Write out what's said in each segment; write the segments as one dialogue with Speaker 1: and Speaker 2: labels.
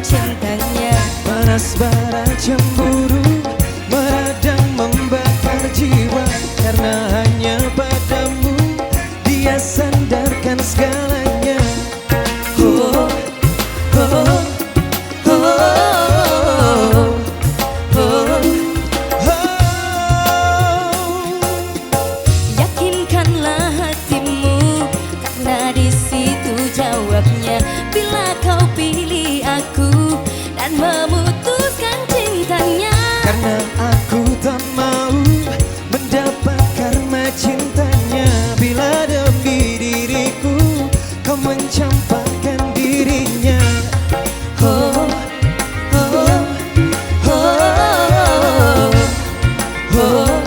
Speaker 1: Cintanya
Speaker 2: panas bara cemburu meradang membakar jiwa, karena hanya padamu dia sandarkan segalanya. Oh, oh, oh, oh, oh, oh.
Speaker 1: Yakinkanlah hatimu, karena di situ jawabnya. Bila kau pilih aku dan memutuskan cintanya,
Speaker 2: karena aku tak mau mendapat karma cintanya. Bila demi diriku kau mencampakkan dirinya. Oh, oh, oh, oh, oh, oh.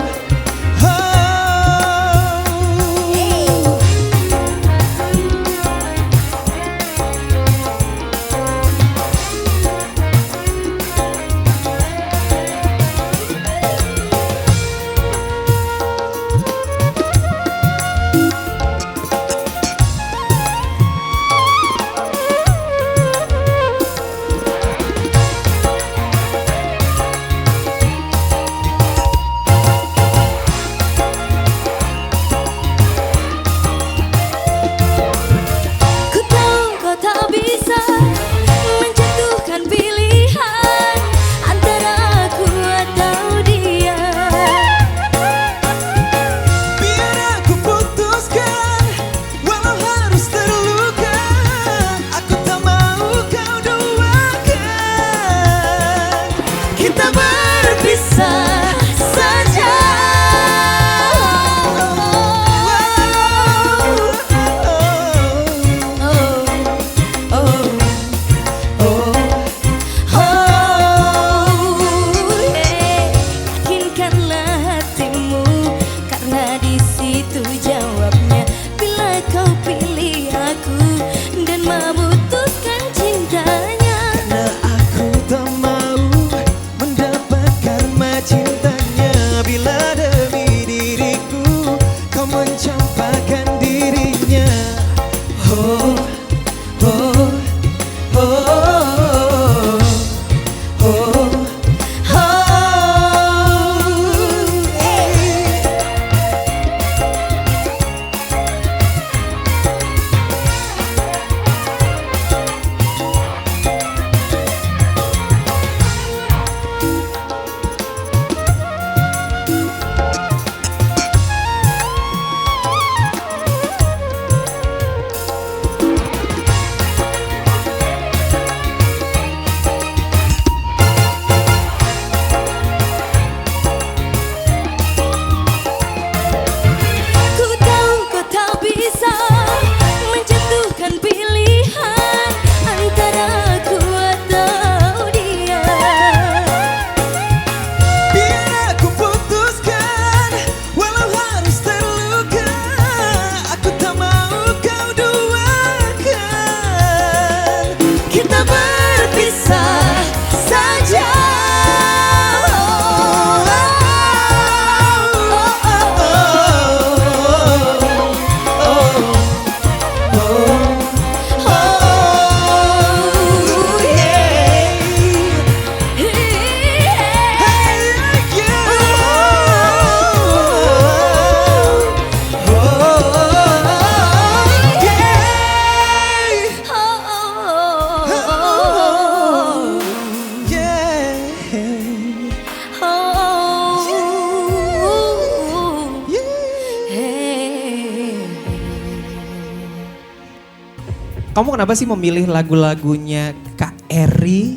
Speaker 2: Kamu kenapa sih memilih lagu-lagunya Kak Eri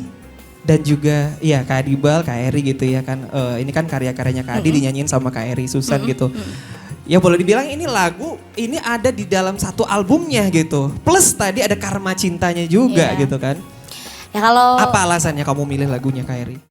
Speaker 2: dan juga ya Kak Adibal, Kak Eri gitu ya kan. Ini kan karya-karyanya Kak Adi dinyanyiin sama Kak Eri Susan gitu. Ya boleh dibilang ini lagu ini ada di dalam satu albumnya gitu. Plus tadi ada Karma Cintanya juga
Speaker 1: Iya.
Speaker 2: gitu kan.
Speaker 1: Ya kalau
Speaker 2: Apa alasannya kamu milih lagunya Kak Eri?